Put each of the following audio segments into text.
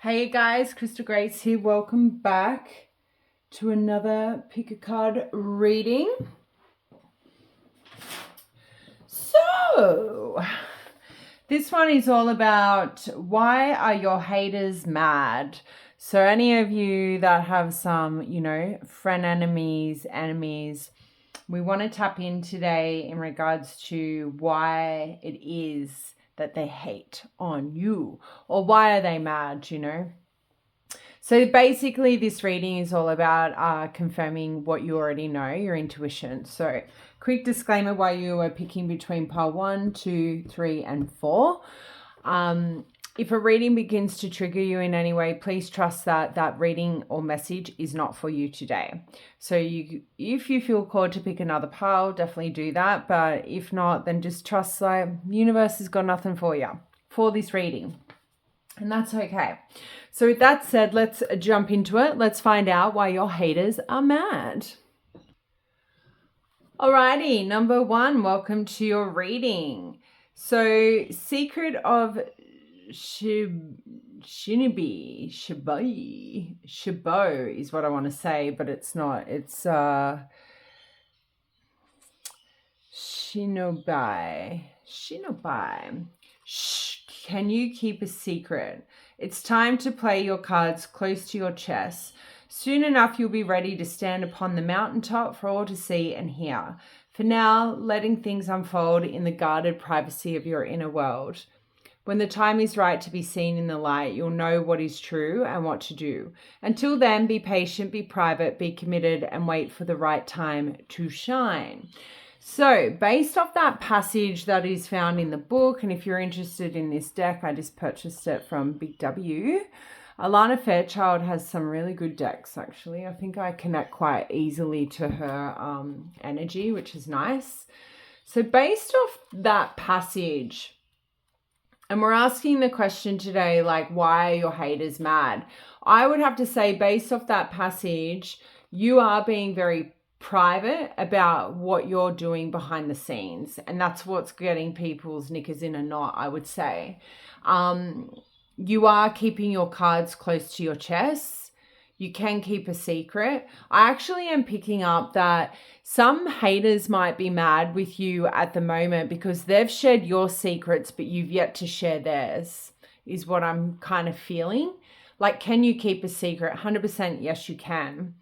Hey guys, Crystal Grace here. Welcome back to another pick a card reading. So, this one is all about why are your haters mad? So, any of you that have some, friend enemies, we want to tap in today in regards to why it is that they hate on you, or why are they mad, So basically this reading is all about confirming what you already know, your intuition. So quick disclaimer why you are picking between pile 1, 2, 3, and 4. If a reading begins to trigger you in any way, please trust that reading or message is not for you today. So if you feel called to pick another pile, definitely do that. But if not, then just trust the universe has got nothing for you for this reading. And that's okay. So with that said, let's jump into it. Let's find out why your haters are mad. Alrighty, number 1, welcome to your reading. So Secret of Shibo is what I want to say, but it's not. It's Shinobi. Shh, can you keep a secret? It's time to play your cards close to your chest. Soon enough, you'll be ready to stand upon the mountaintop for all to see and hear. For now, letting things unfold in the guarded privacy of your inner world. When the time is right to be seen in the light, you'll know what is true and what to do. Until then, be patient, be private, be committed, and wait for the right time to shine. So, based off that passage that is found in the book, and if you're interested in this deck, I just purchased it from Big W. Alana Fairchild has some really good decks, actually. I think I connect quite easily to her energy, which is nice. So, based off that passage, and we're asking the question today, like, why are your haters mad? I would have to say, based off that passage, you are being very private about what you're doing behind the scenes. And that's what's getting people's knickers in a knot, I would say. You are keeping your cards close to your chest. You can keep a secret. I actually am picking up that some haters might be mad with you at the moment because they've shared your secrets, but you've yet to share theirs, is what I'm kind of feeling. Like, can you keep a secret? 100% yes, you can.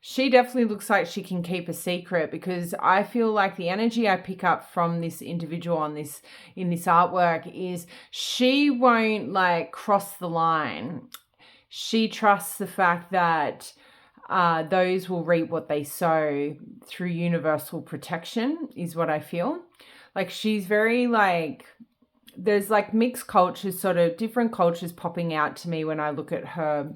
She definitely looks like she can keep a secret, because I feel like the energy I pick up from this individual in this artwork is she won't like cross the line. She trusts the fact that those will reap what they sow through universal protection, is what I feel. Like, she's very like, there's like mixed cultures, sort of different cultures popping out to me when I look at her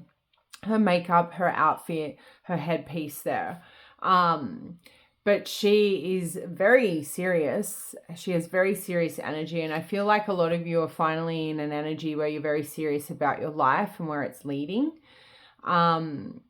makeup, her outfit, her headpiece there. But she is very serious. She has very serious energy. And I feel like a lot of you are finally in an energy where you're very serious about your life and where it's leading. And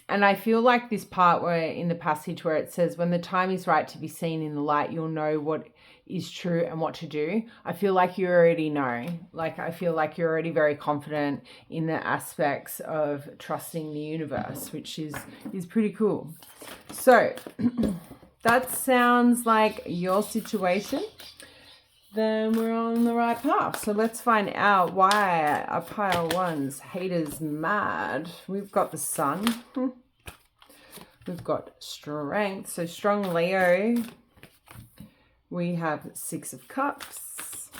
I feel like this part where in the passage where it says, when the time is right to be seen in the light, you'll know what is true and what to do. I feel like you already know. Like, I feel like you're already very confident in the aspects of trusting the universe, which is pretty cool. So that sounds like your situation. Then we're on the right path. So let's find out why are pile 1's haters mad. We've got the Sun. We've got Strength. So strong Leo. We have 6 of Cups.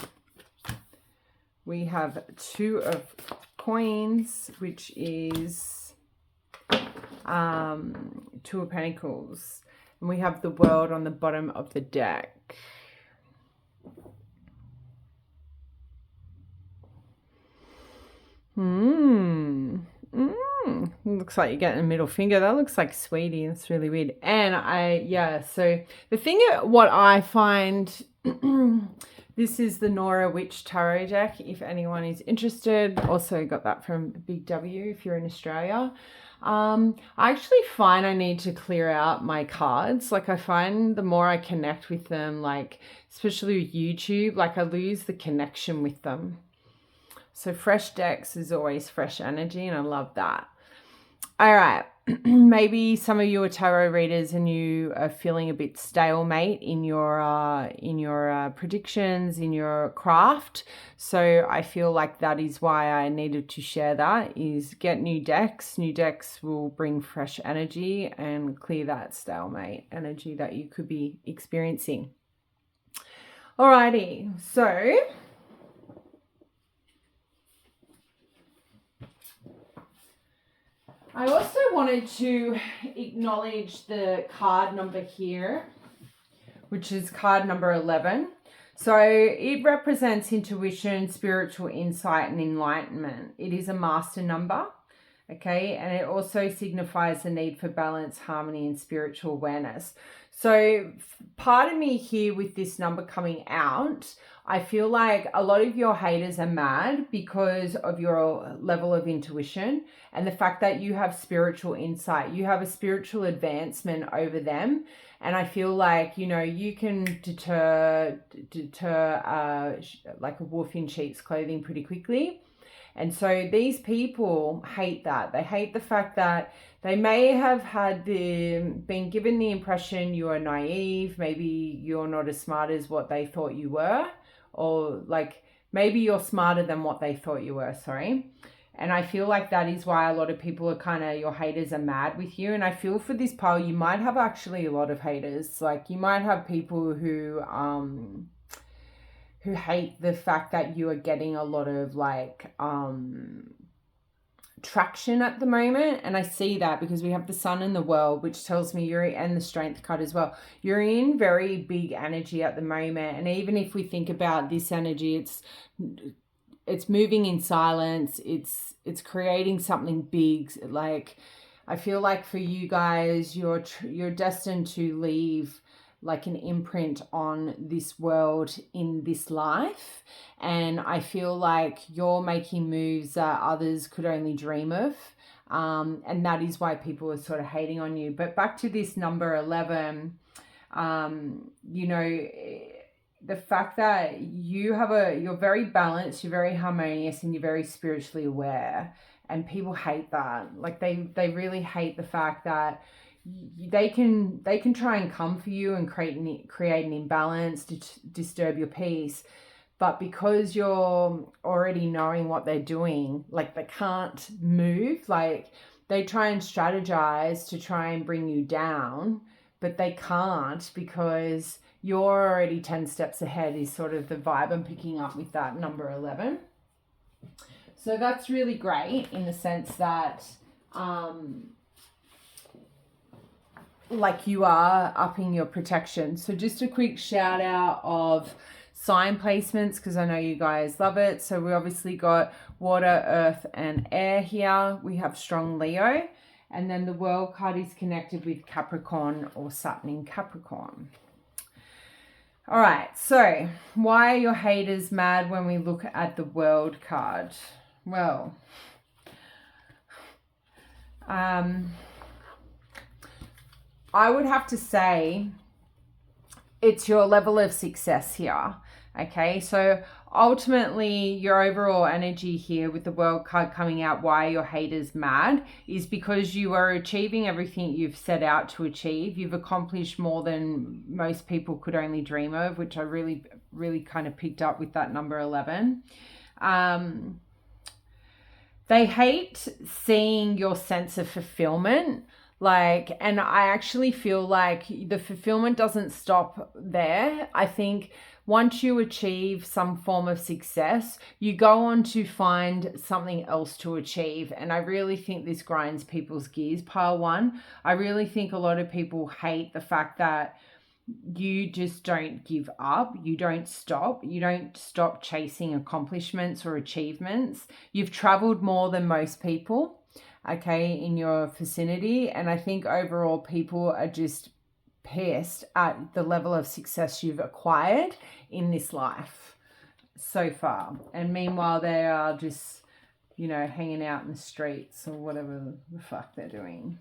We have 2 of Coins, which is 2 of Pentacles. And we have the World on the bottom of the deck. Looks like you're getting a middle finger. That looks like sweetie. That's really weird. And so the thing, what I find, this is the Nora Witch Tarot deck, if anyone is interested. Also got that from Big W if you're in Australia. I actually find I need to clear out my cards. Like, I find the more I connect with them, like especially with YouTube, like I lose the connection with them. So fresh decks is always fresh energy, and I love that. All right. Maybe some of you are tarot readers and you are feeling a bit stalemate in your predictions, in your craft. So I feel like that is why I needed to share that, is get new decks. New decks will bring fresh energy and clear that stalemate energy that you could be experiencing. Alrighty, so I also wanted to acknowledge the card number here, which is card number 11. So it represents intuition, spiritual insight, and enlightenment. It is a master number, okay? And it also signifies the need for balance, harmony, and spiritual awareness. So part of me here with this number coming out, I feel like a lot of your haters are mad because of your level of intuition and the fact that you have spiritual insight. You have a spiritual advancement over them. And I feel like, you know, you can deter like a wolf in sheep's clothing pretty quickly. And so these people hate that. They hate the fact that they may have been given the impression you are naive. Maybe you're not as smart as what they thought you were. Or like maybe you're smarter than what they thought you were, sorry. And I feel like that is why a lot of people are kind of, your haters are mad with you. And I feel for this pile, you might have actually a lot of haters. Like you might have people who hate the fact that you are getting a lot of like traction at the moment. And I see that because we have the Sun in the World, which tells me and the Strength card as well, you're in very big energy at the moment. And even if we think about this energy, it's moving in silence, it's creating something big. Like I feel like for you guys, you're destined to leave like an imprint on this world in this life. And I feel like you're making moves that others could only dream of. And that is why people are sort of hating on you. But back to this number 11, you know, the fact that you're very balanced, you're very harmonious, and you're very spiritually aware. And people hate that. Like they really hate the fact that they can try and come for you and create an imbalance, disturb your peace, but because you're already knowing what they're doing, like they can't move. Like they try and strategize to try and bring you down, but they can't because you're already 10 steps ahead, is sort of the vibe I'm picking up with that number 11. So that's really great in the sense that like you are upping your protection. So just a quick shout out of sign placements, because I know you guys love it. So we obviously got water, earth, and air here. We have strong Leo, and then the World card is connected with Capricorn or Saturn in Capricorn. All right, so why are your haters mad when we look at the World card? Well, I would have to say it's your level of success here. Okay, so ultimately your overall energy here with the World card coming out, why your haters mad, is because you are achieving everything you've set out to achieve. You've accomplished more than most people could only dream of, which I really, really kind of picked up with that number 11. They hate seeing your sense of fulfillment. Like, and I actually feel like the fulfillment doesn't stop there. I think once you achieve some form of success, you go on to find something else to achieve. And I really think this grinds people's gears, pile one. I really think a lot of people hate the fact that you just don't give up. You don't stop chasing accomplishments or achievements. You've traveled more than most people, okay, in your vicinity. And I think overall people are just pissed at the level of success you've acquired in this life so far. And meanwhile, they are just, you know, hanging out in the streets or whatever the fuck they're doing.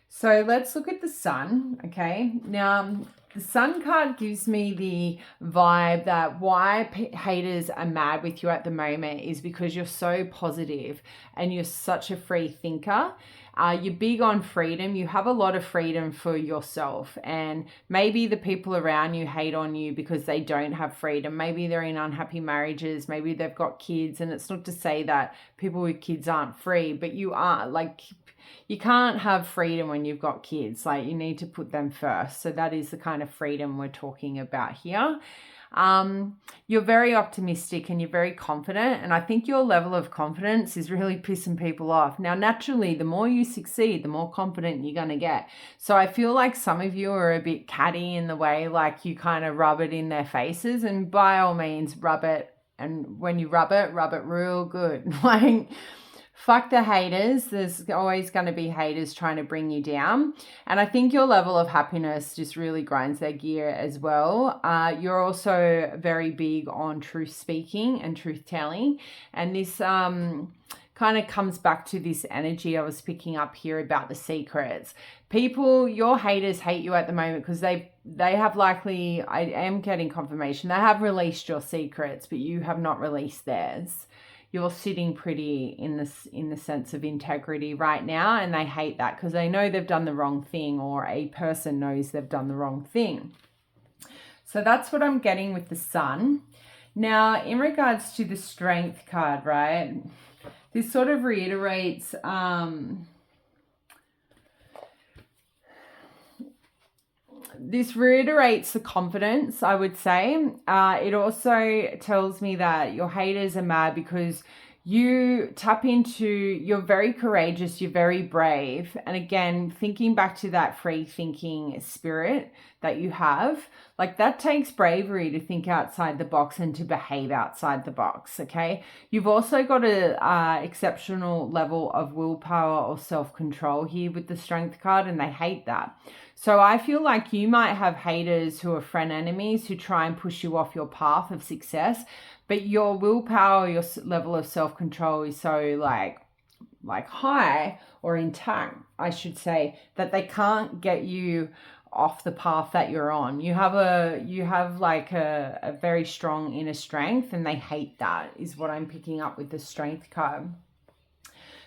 So let's look at the Sun, okay? Now, The Sun card gives me the vibe that why haters are mad with you at the moment is because you're so positive and you're such a free thinker. You're big on freedom. You have a lot of freedom for yourself, and maybe the people around you hate on you because they don't have freedom. Maybe they're in unhappy marriages. Maybe they've got kids, and it's not to say that people with kids aren't free, but you are. Like, you can't have freedom when you've got kids. Like, you need to put them first. So that is the kind of freedom we're talking about here. You're very optimistic and you're very confident, and I think your level of confidence is really pissing people off. Now, naturally, the more you succeed, the more confident you're going to get. So I feel like some of you are a bit catty in the way, like you kind of rub it in their faces, and by all means rub it, and when you rub it real good. Like, fuck the haters. There's always going to be haters trying to bring you down. And I think your level of happiness just really grinds their gear as well. You're also very big on truth speaking and truth telling. And this kind of comes back to this energy I was picking up here about the secrets. People, your haters hate you at the moment because they have likely, I am getting confirmation, they have released your secrets, but you have not released theirs. You're sitting pretty in the sense of integrity right now, and they hate that because they know they've done the wrong thing, or a person knows they've done the wrong thing. So that's what I'm getting with the Sun. Now, in regards to the Strength card, right, this sort of reiterates the confidence, I would say. It also tells me that your haters are mad because you tap into, you're very courageous, you're very brave. And again, thinking back to that free thinking spirit that you have, like, that takes bravery to think outside the box and to behave outside the box, okay? You've also got a exceptional level of willpower or self-control here with the Strength card, and they hate that. So I feel like you might have haters who are friend enemies who try and push you off your path of success, but your willpower, your level of self-control is so like high, or intact, I should say, that they can't get you off the path that you're on. You have like a very strong inner strength, and they hate that, is what I'm picking up with the Strength card.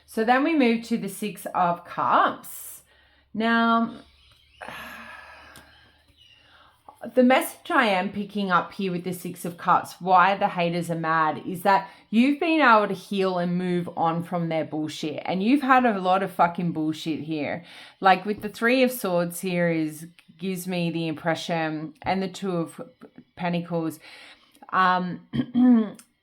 So then we move to the Six of Cups. Now, the message I am picking up here with the Six of Cups, why the haters are mad, is that you've been able to heal and move on from their bullshit. And you've had a lot of fucking bullshit here. Like with the Three of Swords here gives me the impression, and the Two of Pentacles,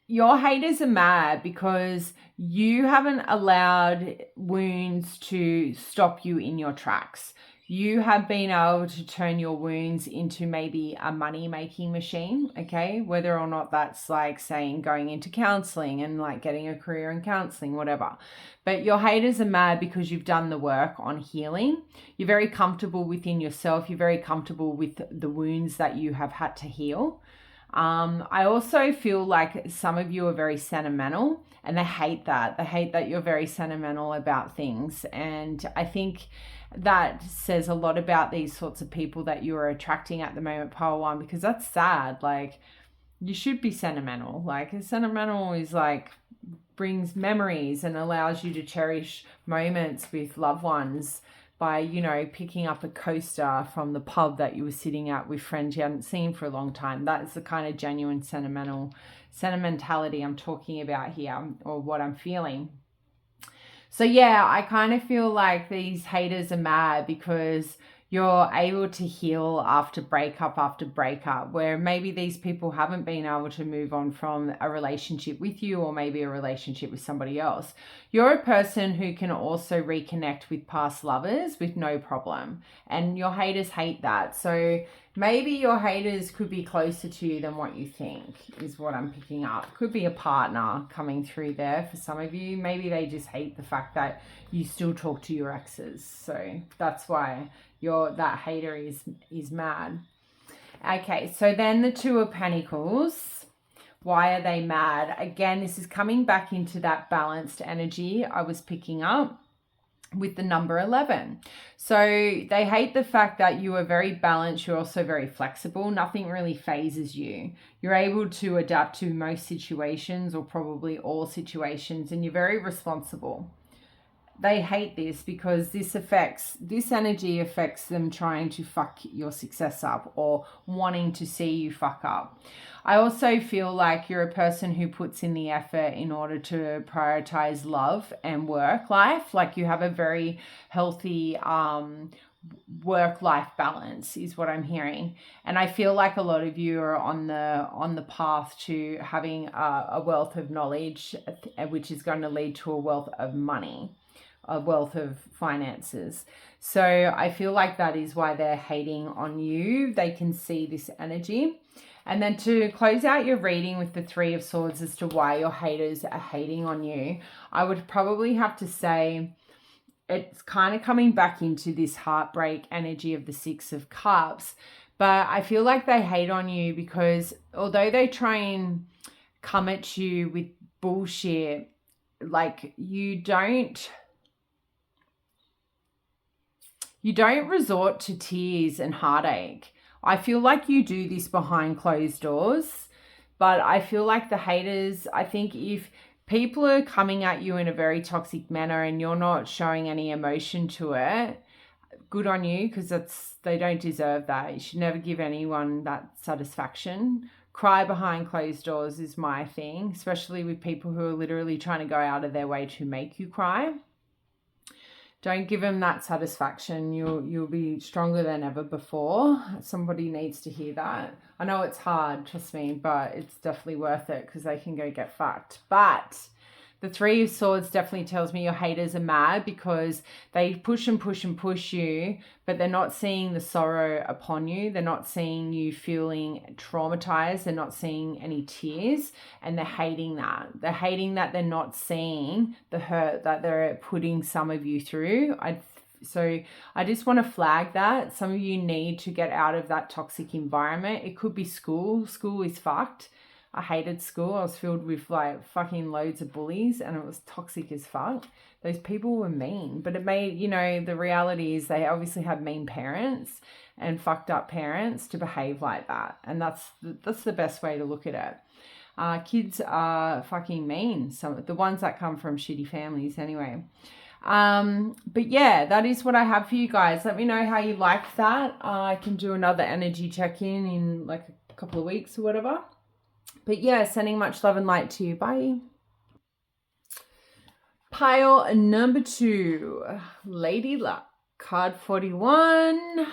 your haters are mad because you haven't allowed wounds to stop you in your tracks. You have been able to turn your wounds into maybe a money-making machine, okay? Whether or not that's like saying going into counseling and like getting a career in counseling, whatever. But your haters are mad because you've done the work on healing. You're very comfortable within yourself. You're very comfortable with the wounds that you have had to heal. I also feel like some of you are very sentimental, and they hate that. They hate that you're very sentimental about things. And I think that says a lot about these sorts of people that you are attracting at the moment, pile one, because that's sad. Like, you should be sentimental. Like, sentimental is like brings memories and allows you to cherish moments with loved ones by, you know, picking up a coaster from the pub that you were sitting at with friends you hadn't seen for a long time. That's the kind of genuine sentimentality I'm talking about here, or what I'm feeling. So yeah, I kind of feel like these haters are mad because you're able to heal after breakup, where maybe these people haven't been able to move on from a relationship with you, or maybe a relationship with somebody else. You're a person who can also reconnect with past lovers with no problem, and your haters hate that. So maybe your haters could be closer to you than what you think, is what I'm picking up. Could be a partner coming through there for some of you. Maybe they just hate the fact that you still talk to your exes. So that's why that hater is mad. Okay, so then the Two of Pentacles. Why are they mad? Again, this is coming back into that balanced energy I was picking up. with the number 11. So they hate the fact that you are very balanced. You're also very flexible. Nothing really phases you. You're able to adapt to most situations, or probably all situations, and you're very responsible. They hate this because this energy affects them trying to fuck your success up or wanting to see you fuck up. I also feel like you're a person who puts in the effort in order to prioritize love and work life. Like you have a very healthy work-life balance is what I'm hearing. And I feel like a lot of you are on the path to having a wealth of knowledge, which is going to lead to a wealth of money, a wealth of finances. So I feel like that is why they're hating on you. They can see this energy. And then to close out your reading with the Three of Swords as to why your haters are hating on you, I would probably have to say it's kind of coming back into this heartbreak energy of the Six of Cups. But I feel like they hate on you because although they try and come at you with bullshit, like you don't resort to tears and heartache. I feel like you do this behind closed doors, but I feel like the haters, I think if people are coming at you in a very toxic manner and you're not showing any emotion to it, good on you, because they don't deserve that. You should never give anyone that satisfaction. Cry behind closed doors is my thing, especially with people who are literally trying to go out of their way to make you cry. Don't give them that satisfaction. You'll be stronger than ever before. Somebody needs to hear that. I know it's hard, trust me, but it's definitely worth it because they can go get fucked. But the Three of Swords definitely tells me your haters are mad because they push and push and push you, but they're not seeing the sorrow upon you. They're not seeing you feeling traumatized. They're not seeing any tears, and they're hating that. They're hating that they're not seeing the hurt that they're putting some of you through. So I just want to flag that. Some of you need to get out of that toxic environment. It could be school. School is fucked. I hated school. I was filled with like fucking loads of bullies and it was toxic as fuck. Those people were mean, but it made, the reality is they obviously had mean parents and fucked up parents to behave like that. And that's the best way to look at it. Kids are fucking mean. The ones that come from shitty families anyway. But yeah, that is what I have for you guys. Let me know how you like that. I can do another energy check-in in like a couple of weeks or whatever. But yeah, sending much love and light to you. Bye. Pile number 2, Lady Luck, card 41.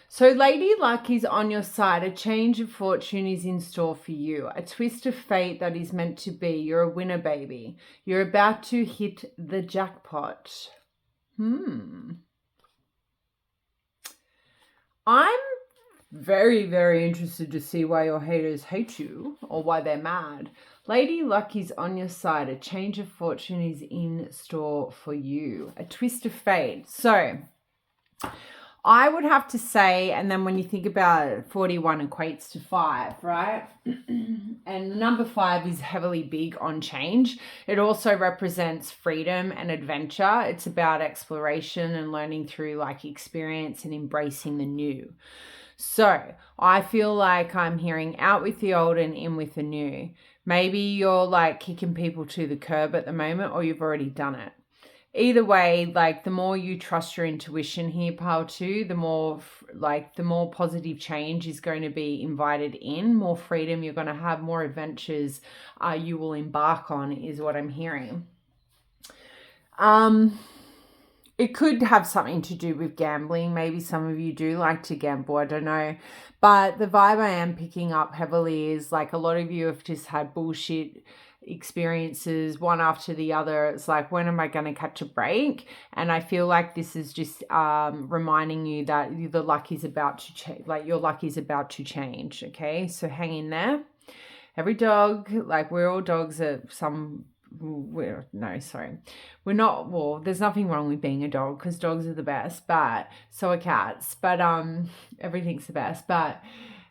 So Lady Luck is on your side. A change of fortune is in store for you. A twist of fate that is meant to be. You're a winner, baby. You're about to hit the jackpot. I'm very, very interested to see why your haters hate you or why they're mad. Lady Luck is on your side. A change of fortune is in store for you. A twist of fate. So I would have to say, and then when you think about it, 41 equates to 5, right? And the number 5 is heavily big on change. It also represents freedom and adventure. It's about exploration and learning through like experience and embracing the new. So I feel like I'm hearing out with the old and in with the new. Maybe you're like kicking people to the curb at the moment, or you've already done it. Either way, like the more you trust your intuition here, pile 2, the more positive change is going to be invited in, more freedom you're going to have, more adventures you will embark on is what I'm hearing. It could have something to do with gambling. Maybe some of you do like to gamble. I don't know. But the vibe I am picking up heavily is like a lot of you have just had bullshit experiences one after the other. It's like, when am I going to catch a break? And I feel like this is just reminding you that the luck is about to change. Like your luck is about to change. Okay, so hang in there. Every dog, like we're all dogs at some. We're not. Well, there's nothing wrong with being a dog because dogs are the best, but so are cats. But everything's the best. But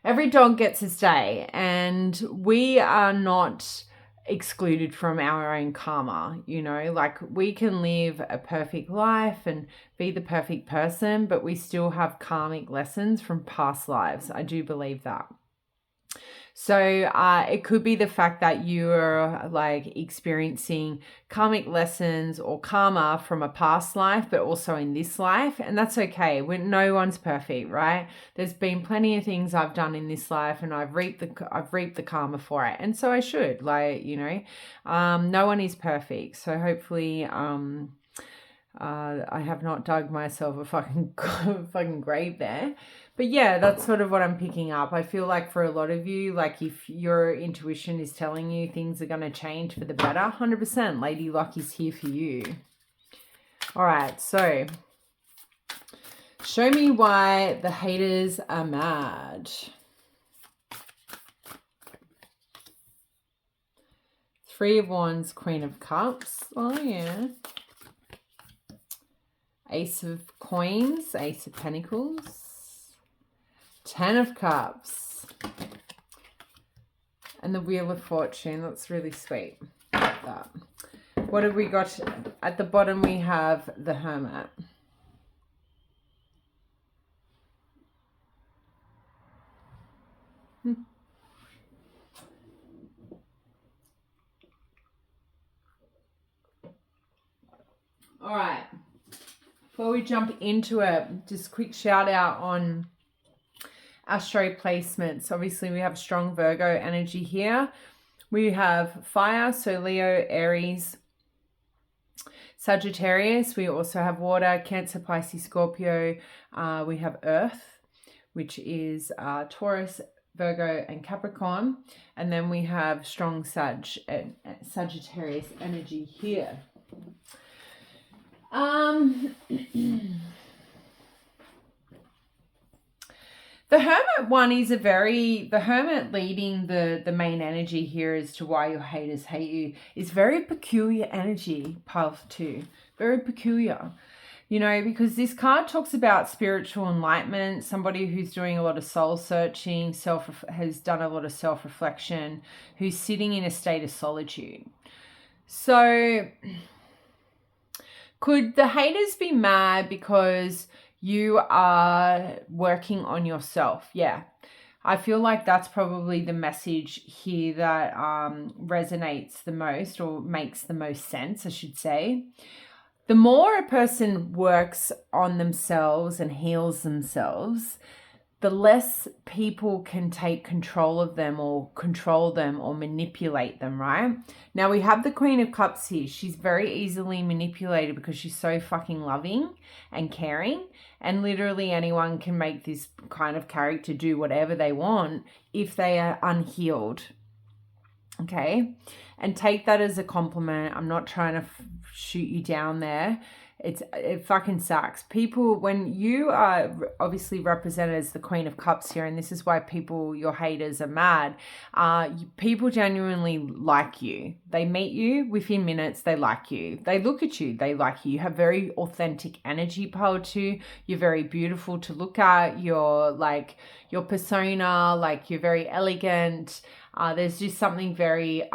every dog gets its day, and we are not excluded from our own karma. You know, like we can live a perfect life and be the perfect person, but we still have karmic lessons from past lives. I do believe that. So it could be the fact that you're like experiencing karmic lessons or karma from a past life, but also in this life. And that's okay. No one's perfect, right? There's been plenty of things I've done in this life and I've reaped the karma for it. And so I should, like, you know, no one is perfect. So hopefully, I have not dug myself a fucking grave there. But yeah, that's sort of what I'm picking up. I feel like for a lot of you, like if your intuition is telling you things are going to change for the better, 100%, Lady Luck is here for you. All right, so show me why the haters are mad. Three of Wands, Queen of Cups. Oh, yeah. Ace of Coins, Ace of Pentacles. 10 of Cups. And the Wheel of Fortune. That's really sweet. Like that. What have we got? At the bottom we have the Hermit. All right. Before we jump into it, just quick shout out on astro placements. Obviously, we have strong Virgo energy here. We have fire, so Leo, Aries, Sagittarius. We also have water, Cancer, Pisces, Scorpio. We have earth, which is Taurus, Virgo, and Capricorn. And then we have strong Sagittarius energy here. The Hermit one is the Hermit leading the main energy here as to why your haters hate you is very peculiar energy, pile 2. Very peculiar. You know, because this card talks about spiritual enlightenment, somebody who's doing a lot of soul searching, has done a lot of self-reflection, who's sitting in a state of solitude. So could the haters be mad because you are working on yourself? Yeah. I feel like that's probably the message here that resonates the most, or makes the most sense, I should say. The more a person works on themselves and heals themselves, the less people can take control of them or control them or manipulate them, right? Now we have the Queen of Cups here. She's very easily manipulated because she's so fucking loving and caring. And literally anyone can make this kind of character do whatever they want if they are unhealed. Okay? And take that as a compliment. I'm not trying to shoot you down there. It fucking sucks. People, when you are obviously represented as the Queen of Cups here, and this is why your haters are mad, people genuinely like you. They meet you within minutes, they like you. They look at you, they like you. You have very authentic energy, pile 2. You're very beautiful to look at. You're like, your persona, like you're very elegant. There's just something very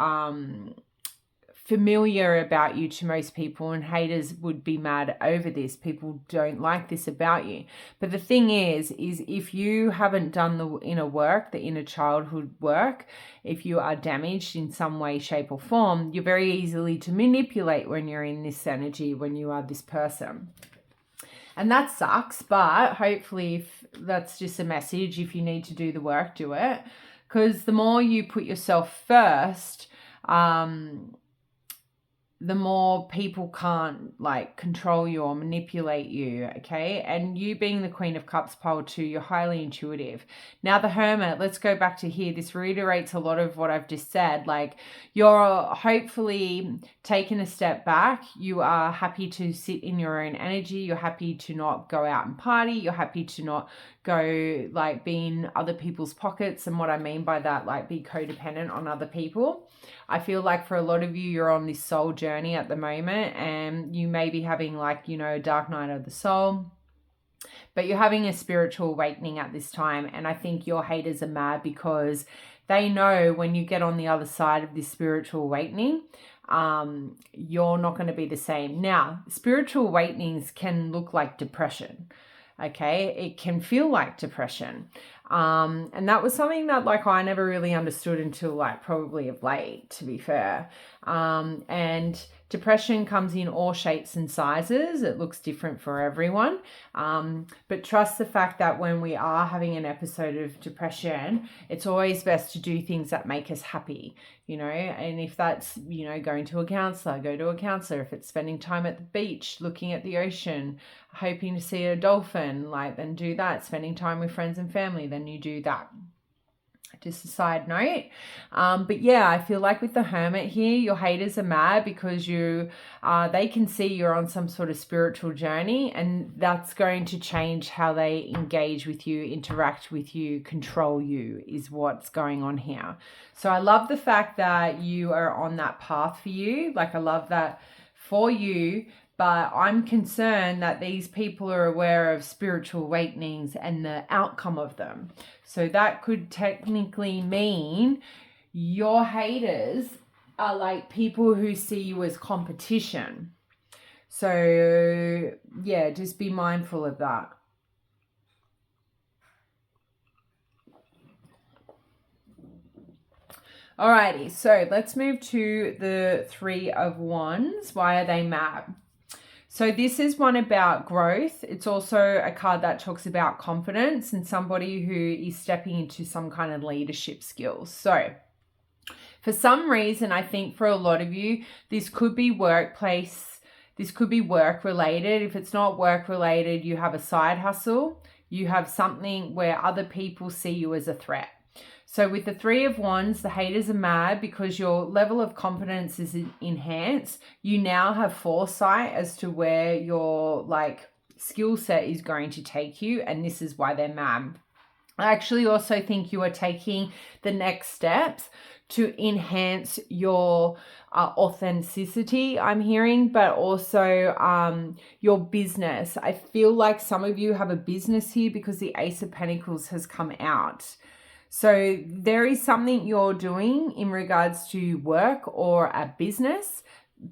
familiar about you to most people, and haters would be mad over this. People don't like this about you. But the thing is if you haven't done the inner work, the inner childhood work, if you are damaged in some way, shape or form, you're very easily to manipulate when you're in this energy, when you are this person. And that sucks, but hopefully if that's just a message, if you need to do the work, do it. Because the more you put yourself first, the more people can't like control you or manipulate you, okay? And you being the Queen of Cups, pile 2, you're highly intuitive. Now the Hermit, let's go back to here. This reiterates a lot of what I've just said. Like, you're hopefully taking a step back. You are happy to sit in your own energy. You're happy to not go out and party. You're happy to not go like be in other people's pockets. And what I mean by that, like be codependent on other people. I feel like for a lot of you, you're on this soul journey at the moment, and you may be having like, you know, a dark night of the soul, but you're having a spiritual awakening at this time. And I think your haters are mad because they know when you get on the other side of this spiritual awakening, you're not going to be the same. Now, spiritual awakenings can look like depression. Okay, it can feel like depression. And that was something that like I never really understood until like probably of late, to be fair. And depression comes in all shapes and sizes. It looks different for everyone. But trust the fact that when we are having an episode of depression, it's always best to do things that make us happy, you know, and if that's, you know, going to a counselor, go to a counselor. If it's spending time at the beach, looking at the ocean, hoping to see a dolphin, like, then do that. Spending time with friends and family, then you do that. Just a side note. But yeah, I feel like with the Hermit here, your haters are mad because they can see you're on some sort of spiritual journey, and that's going to change how they engage with you, interact with you, control you, is what's going on here. So I love the fact that you are on that path for you. Like, I love that for you. But I'm concerned that these people are aware of spiritual awakenings and the outcome of them. So that could technically mean your haters are like people who see you as competition. So yeah, just be mindful of that. Alrighty, so let's move to the Three of Wands. Why are they mad? So this is one about growth. It's also a card that talks about confidence and somebody who is stepping into some kind of leadership skills. So for some reason, I think for a lot of you, this could be workplace. This could be work related. If it's not work related, you have a side hustle. You have something where other people see you as a threat. So with the Three of Wands, the haters are mad because your level of confidence is enhanced. You now have foresight as to where your like skill set is going to take you, and this is why they're mad. I actually also think you are taking the next steps to enhance your authenticity, I'm hearing, but also your business. I feel like some of you have a business here because the Ace of Pentacles has come out. So there is something you're doing in regards to work or a business.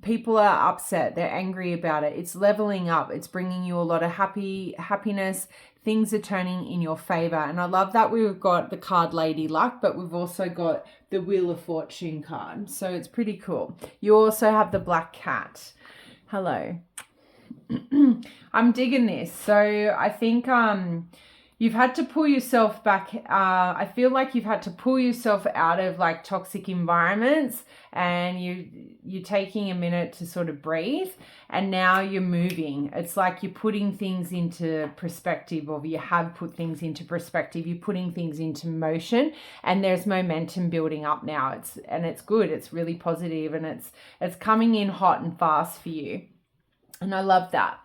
People are upset. They're angry about it. It's leveling up. It's bringing you a lot of happiness. Things are turning in your favor. And I love that we've got the card Lady Luck, but we've also got the Wheel of Fortune card. So it's pretty cool. You also have the Black Cat. Hello. I'm digging this. So I think you've had to pull yourself back. I feel like you've had to pull yourself out of like toxic environments, and you're taking a minute to sort of breathe, and now you're moving. It's like you're putting things into perspective, or you have put things into perspective. You're putting things into motion, and there's momentum building up now. It's good. It's really positive, and it's coming in hot and fast for you. And I love that.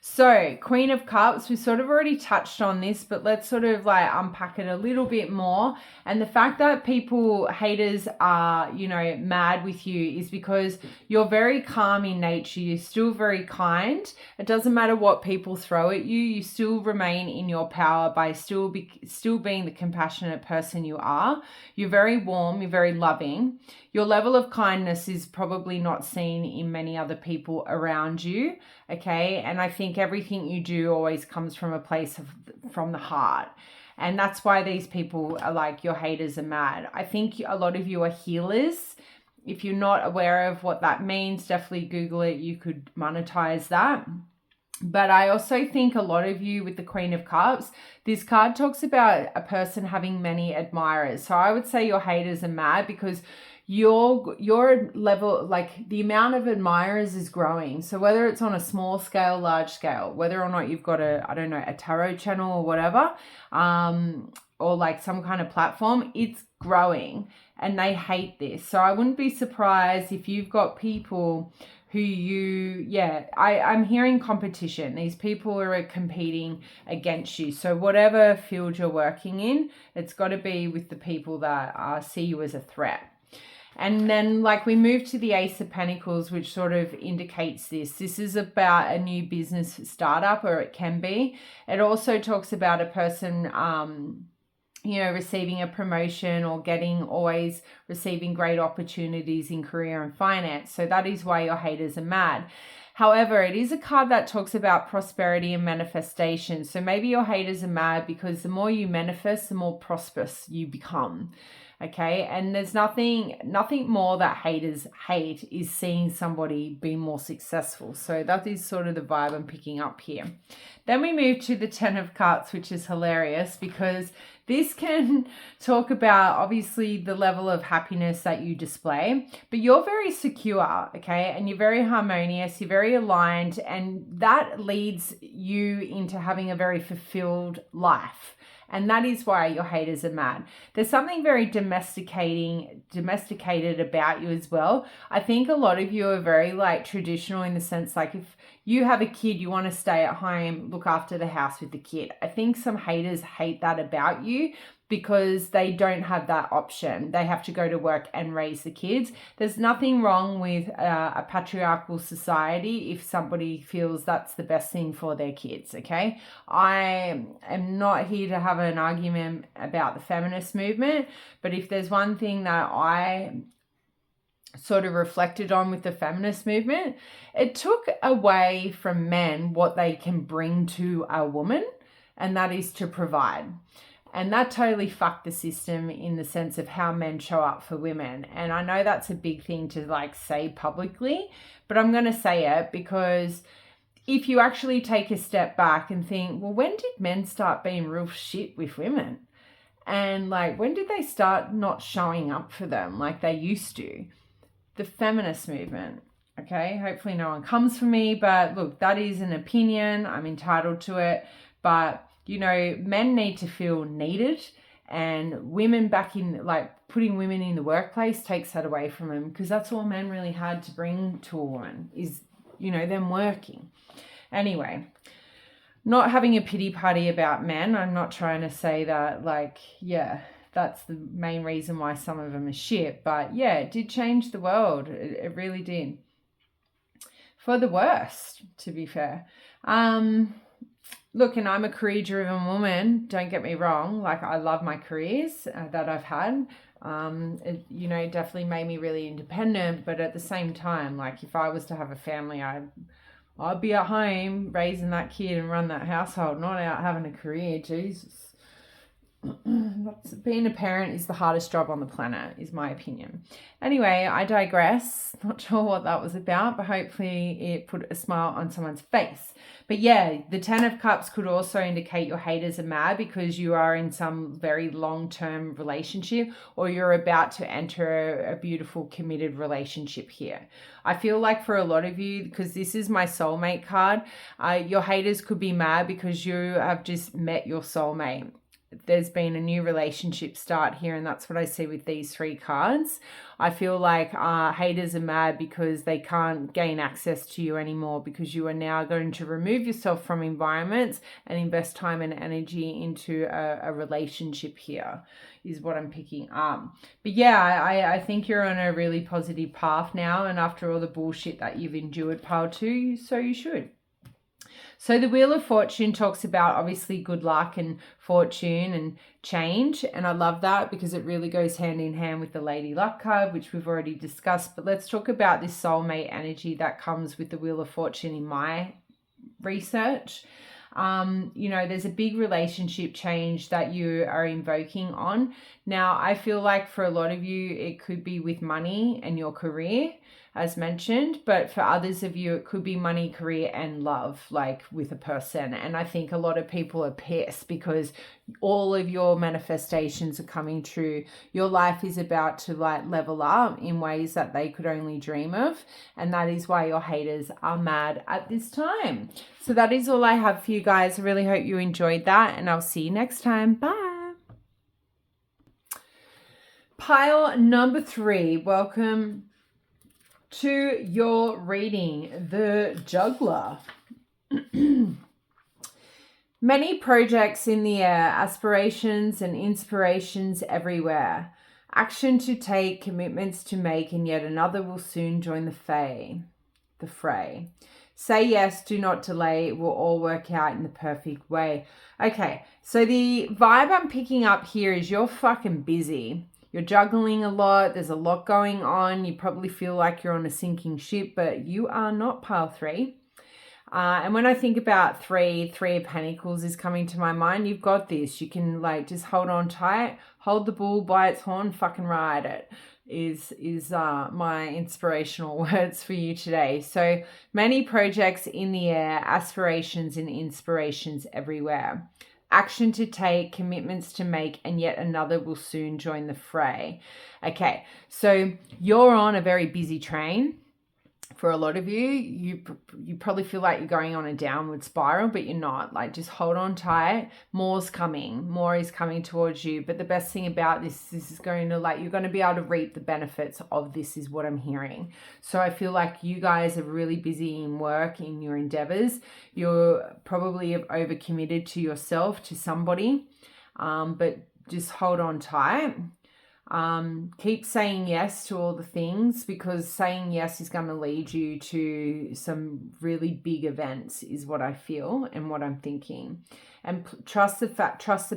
So Queen of Cups, we sort of already touched on this, but let's sort of like unpack it a little bit more. And the fact that haters are, you know, mad with you is because you're very calm in nature. You're still very kind. It doesn't matter what people throw at you. You still remain in your power by still being the compassionate person you are. You're very warm. You're very loving. Your level of kindness is probably not seen in many other people around you. Okay. And I think everything you do always comes from a place from the heart. And that's why these people are like, your haters are mad. I think a lot of you are healers. If you're not aware of what that means, definitely Google it. You could monetize that. But I also think a lot of you with the Queen of Cups, this card talks about a person having many admirers. So I would say your haters are mad because your level, like the amount of admirers is growing. So whether it's on a small scale, large scale, whether or not you've got a tarot channel or whatever, or like some kind of platform, it's growing, and they hate this. So I wouldn't be surprised if you've got people who I'm hearing competition. These people are competing against you. So whatever field you're working in, it's got to be with the people that see you as a threat. And then like we move to the Ace of Pentacles, which sort of indicates this. This is about a new business startup, or it can be. It also talks about a person, receiving a promotion or always receiving great opportunities in career and finance. So that is why your haters are mad. However, it is a card that talks about prosperity and manifestation. So maybe your haters are mad because the more you manifest, the more prosperous you become. Okay, and there's nothing more that haters hate is seeing somebody be more successful. So that is sort of the vibe I'm picking up here. Then we move to the 10 of Cups, which is hilarious because this can talk about obviously the level of happiness that you display, but you're very secure, okay? And you're very harmonious, you're very aligned, and that leads you into having a very fulfilled life. And that is why your haters are mad. There's something very domesticated about you as well. I think a lot of you are very like traditional in the sense like if you have a kid, you want to stay at home, look after the house with the kid. I think some haters hate that about you because they don't have that option. They have to go to work and raise the kids. There's nothing wrong with a patriarchal society if somebody feels that's the best thing for their kids, okay? I am not here to have an argument about the feminist movement, but if there's one thing that I sort of reflected on with the feminist movement, it took away from men what they can bring to a woman, and that is to provide. And that totally fucked the system in the sense of how men show up for women. And I know that's a big thing to like say publicly, but I'm going to say it because if you actually take a step back and think, well, when did men start being real shit with women? And like, when did they start not showing up for them like they used to? The feminist movement. Okay, hopefully no one comes for me, but look, that is an opinion. I'm entitled to it. But men need to feel needed, and women putting women in the workplace takes that away from them because that's all men really had to bring to a woman is, them working. Anyway, not having a pity party about men. I'm not trying to say that that's the main reason why some of them are shit. But yeah, it did change the world. It really did. For the worst, to be fair. Look, and I'm a career-driven woman. Don't get me wrong. Like, I love my careers that I've had. It, definitely made me really independent. But at the same time, like, if I was to have a family, I'd be at home raising that kid and run that household, not out having a career. Jesus. Being a parent is the hardest job on the planet, is my opinion. Anyway, I digress. Not sure what that was about, but hopefully it put a smile on someone's face. But yeah, the 10 of Cups could also indicate your haters are mad because you are in some very long-term relationship or you're about to enter a beautiful committed relationship here. I feel like for a lot of you, because this is my soulmate card, your haters could be mad because you have just met your soulmate. There's been a new relationship start here, and that's what I see with these 3 cards. I feel like haters are mad because they can't gain access to you anymore because you are now going to remove yourself from environments and invest time and energy into a relationship here is what I'm picking up. But yeah, I think you're on a really positive path now, and after all the bullshit that you've endured, pile 2, so you should. So the Wheel of Fortune talks about obviously good luck and fortune and change. And I love that because it really goes hand in hand with the Lady Luck card, which we've already discussed. But let's talk about this soulmate energy that comes with the Wheel of Fortune in my research. There's a big relationship change that you are invoking on. Now, I feel like for a lot of you, it could be with money and your career, as mentioned, but for others of you, it could be money, career, and love, like with a person. And I think a lot of people are pissed because all of your manifestations are coming true. Your life is about to level up in ways that they could only dream of. And that is why your haters are mad at this time. So that is all I have for you guys. I really hope you enjoyed that, and I'll see you next time. Bye. Pile number 3. Welcome to your reading, the Juggler. Many projects in the air, aspirations and inspirations everywhere. Action to take, commitments to make, and yet another will soon join the fray. Say yes, do not delay. It will all work out in the perfect way. Okay, so the vibe I'm picking up here is you're fucking busy. You're juggling a lot. There's a lot going on. You probably feel like you're on a sinking ship, but you are not, pile 3. And when I think about 3 of Pentacles is coming to my mind. You've got this. You can like just hold on tight, hold the bull by its horn, fucking ride it. Is my inspirational words for you today. So many projects in the air, aspirations and inspirations everywhere. Action to take, commitments to make, and yet another will soon join the fray. Okay, so you're on a very busy train. For a lot of you, you probably feel like you're going on a downward spiral, but you're not. Like, just hold on tight. More is coming towards you. But the best thing about this is going to, like, you're going to be able to reap the benefits of this, is what I'm hearing. So I feel like you guys are really busy in work, in your endeavors. You're probably overcommitted to yourself, to somebody, but just hold on tight. Keep saying yes to all the things, because saying yes is going to lead you to some really big events, is what I feel and what I'm thinking. And trust the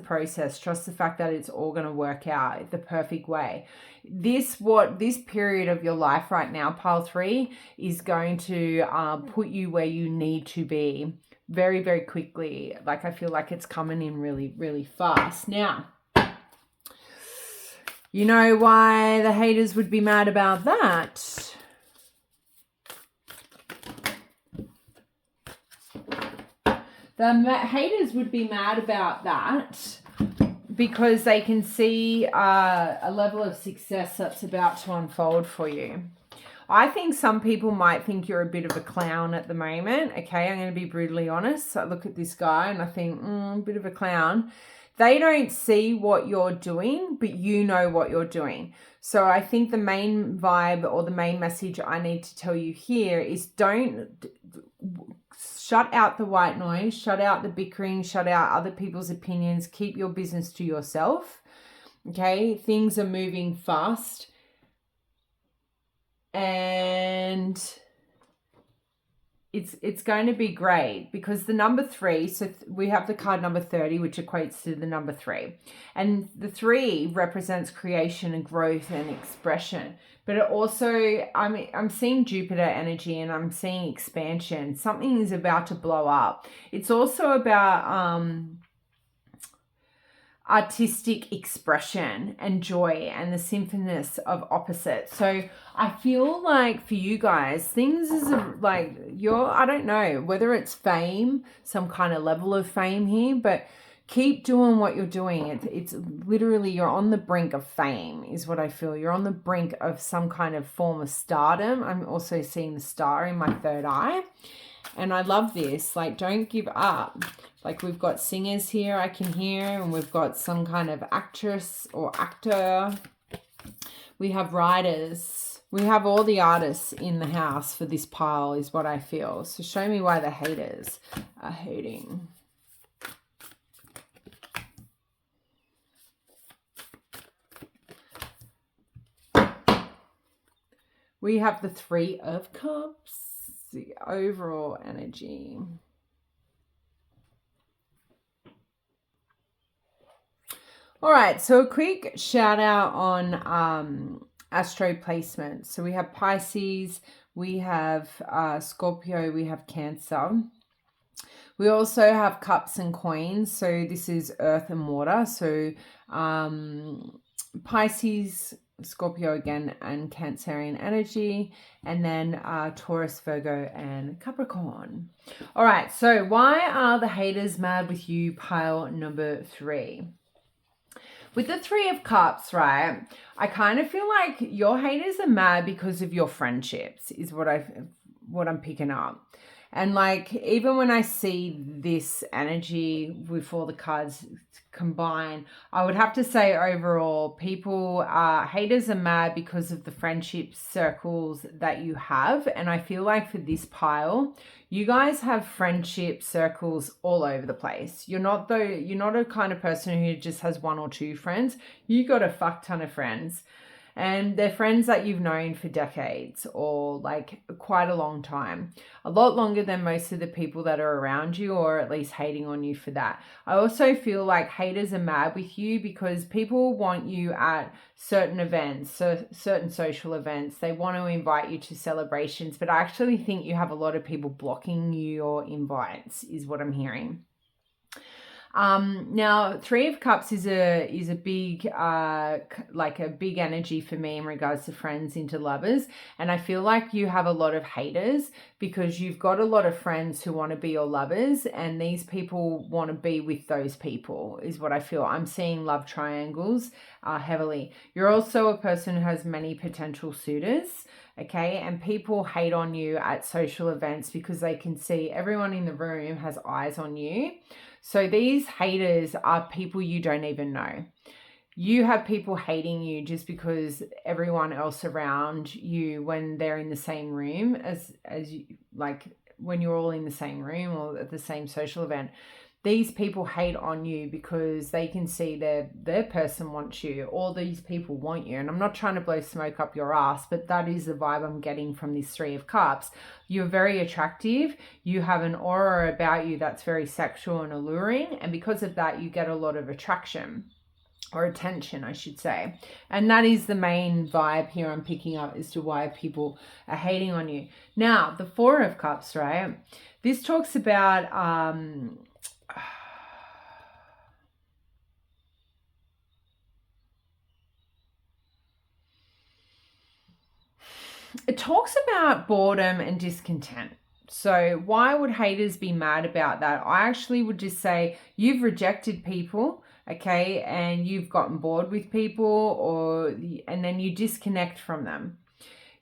process, trust the fact that it's all going to work out the perfect way. This period of your life right now, pile 3, is going to put you where you need to be very, very quickly. Like, I feel like it's coming in really, really fast. Now, you know why the haters would be mad about that? The haters would be mad about that because they can see a level of success that's about to unfold for you. I think some people might think you're a bit of a clown at the moment. Okay, I'm going to be brutally honest. I look at this guy and I think, a bit of a clown. They don't see what you're doing, but you know what you're doing. So I think the main vibe or the main message I need to tell you here is don't shut out the white noise, shut out the bickering, shut out other people's opinions, keep your business to yourself. Okay, things are moving fast. And it's going to be great, because the number 3, so we have the card number 30, which equates to the number 3. And the 3 represents creation and growth and expression. But it also, I'm seeing Jupiter energy and I'm seeing expansion. Something is about to blow up. It's also about artistic expression and joy and the symphonous of opposites. So I feel like for you guys, things is like I don't know whether it's fame, some kind of level of fame here, but keep doing what you're doing. It's literally, you're on the brink of fame is what I feel. You're on the brink of some kind of form of stardom. I'm also seeing the star in my third eye. And I love this. Like, don't give up. Like, we've got singers here I can hear, and we've got some kind of actress or actor. We have writers. We have all the artists in the house for this pile, is what I feel. So show me why the haters are hating. We have the 3 of Cups. The overall energy. All right, so a quick shout out on astro placements. So we have Pisces, we have Scorpio, we have Cancer. We also have Cups and Coins. So this is earth and water. So Pisces, Scorpio again, and Cancerian energy, and then Taurus, Virgo, and Capricorn. All right, so why are the haters mad with you, pile number 3? With the 3 of Cups, right, I kind of feel like your haters are mad because of your friendships, is what I'm picking up. And like, even when I see this energy with all the cards combined, I would have to say overall, haters are mad because of the friendship circles that you have. And I feel like for this pile, you guys have friendship circles all over the place. You're not a kind of person who just has 1 or 2 friends. You got a fuck ton of friends. And they're friends that you've known for decades or like quite a long time, a lot longer than most of the people that are around you, or at least hating on you for that. I also feel like haters are mad with you because people want you at certain events, so certain social events. They want to invite you to celebrations, but I actually think you have a lot of people blocking your invites, is what I'm hearing. Now, Three of Cups is a big like a big energy for me in regards to friends into lovers, and I feel like you have a lot of haters because you've got a lot of friends who want to be your lovers, and these people want to be with those people, is what I feel. I'm seeing love triangles heavily. You're also a person who has many potential suitors. Okay, and people hate on you at social events because they can see everyone in the room has eyes on you. So these haters are people you don't even know. You have people hating you just because everyone else around you, when they're in the same room as you, like when you're all in the same room or at the same social event, these people hate on you because they can see their person wants you. All these people want you. And I'm not trying to blow smoke up your ass, but that is the vibe I'm getting from this Three of Cups. You're very attractive. You have an aura about you that's very sexual and alluring. And because of that, you get a lot of attraction. Or attention, I should say. And that is the main vibe here I'm picking up as to why people are hating on you. Now, the Four of Cups, right? This talks about... it talks about boredom and discontent. So why would haters be mad about that? I actually would just say you've rejected people, okay, and you've gotten bored with people, and then you disconnect from them.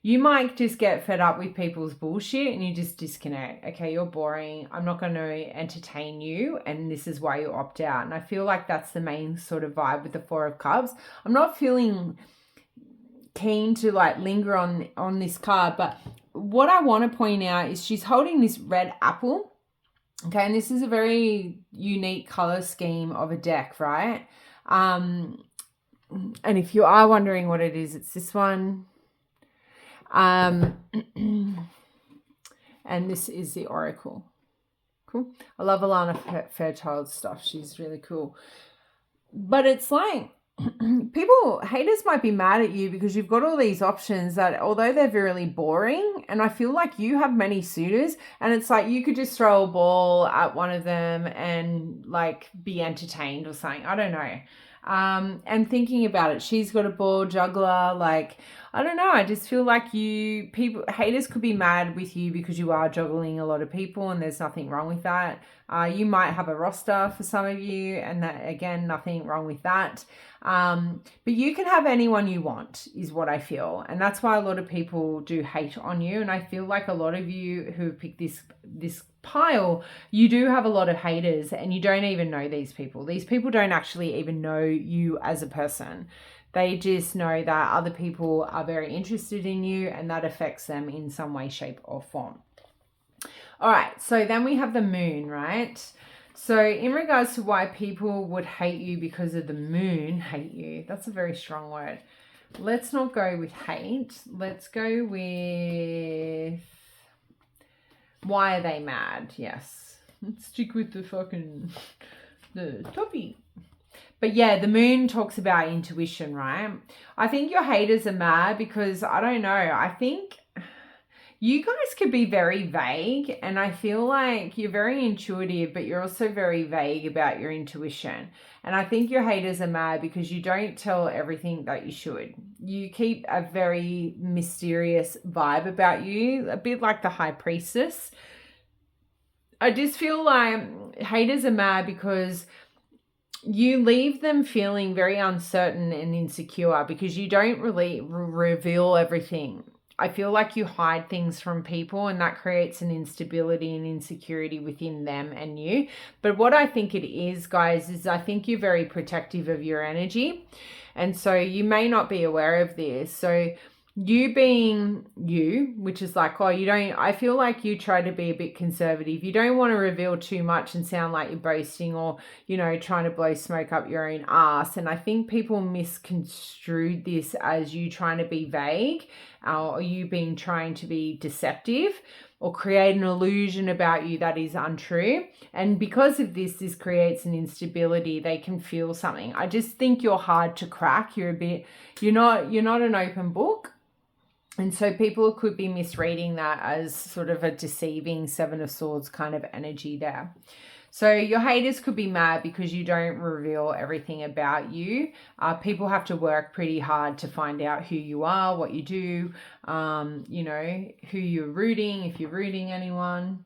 You might just get fed up with people's bullshit and you just disconnect. Okay, you're boring. I'm not going to entertain you, and this is why you opt out. And I feel like that's the main sort of vibe with the Four of Cups. I'm not feeling keen to like linger on this card, but what I want to point out is she's holding this red apple. Okay, and this is a very unique color scheme of a deck, right? And if you are wondering what it is, it's this one. And this is the Oracle. Cool. I love Alana Fairchild's stuff. She's really cool. But it's like haters might be mad at you because you've got all these options that, although they're really boring, and I feel like you have many suitors, and it's like you could just throw a ball at one of them and like be entertained or something. I don't know. And thinking about it, she's got a ball juggler. Like, I don't know. I just feel like haters could be mad with you because you are juggling a lot of people, and there's nothing wrong with that. You might have a roster for some of you, and that, again, nothing wrong with that. But you can have anyone you want, is what I feel. And that's why a lot of people do hate on you. And I feel like a lot of you who picked this pile, you do have a lot of haters, and you don't even know these people. These people don't actually even know you as a person. They just know that other people are very interested in you, and that affects them in some way, shape, or form. All right, so then we have the moon, right? So in regards to why people would hate you because of the moon, hate you, that's a very strong word. Let's not go with hate. Let's go with why are they mad? Yes. Let's stick with the topic. But yeah, the moon talks about intuition, right? I think your haters are mad because, I don't know, I think you guys could be very vague, and I feel like you're very intuitive, but you're also very vague about your intuition. And I think your haters are mad because you don't tell everything that you should. You keep a very mysterious vibe about you, a bit like the High Priestess. I just feel like haters are mad because you leave them feeling very uncertain and insecure because you don't really reveal everything. I feel like you hide things from people, and that creates an instability and insecurity within them and you. But what I think it is, guys, is I think you're very protective of your energy. And so you may not be aware of this. So you being you, which is like, oh, you don't, I feel like you try to be a bit conservative. You don't want to reveal too much and sound like you're boasting or, trying to blow smoke up your own ass. And I think people misconstrued this as you trying to be vague or you being trying to be deceptive or create an illusion about you that is untrue. And because of this creates an instability. They can feel something. I just think you're hard to crack. You're not an open book. And so people could be misreading that as sort of a deceiving Seven of Swords kind of energy there. So your haters could be mad because you don't reveal everything about you. People have to work pretty hard to find out who you are, what you do, who you're rooting, if you're rooting anyone.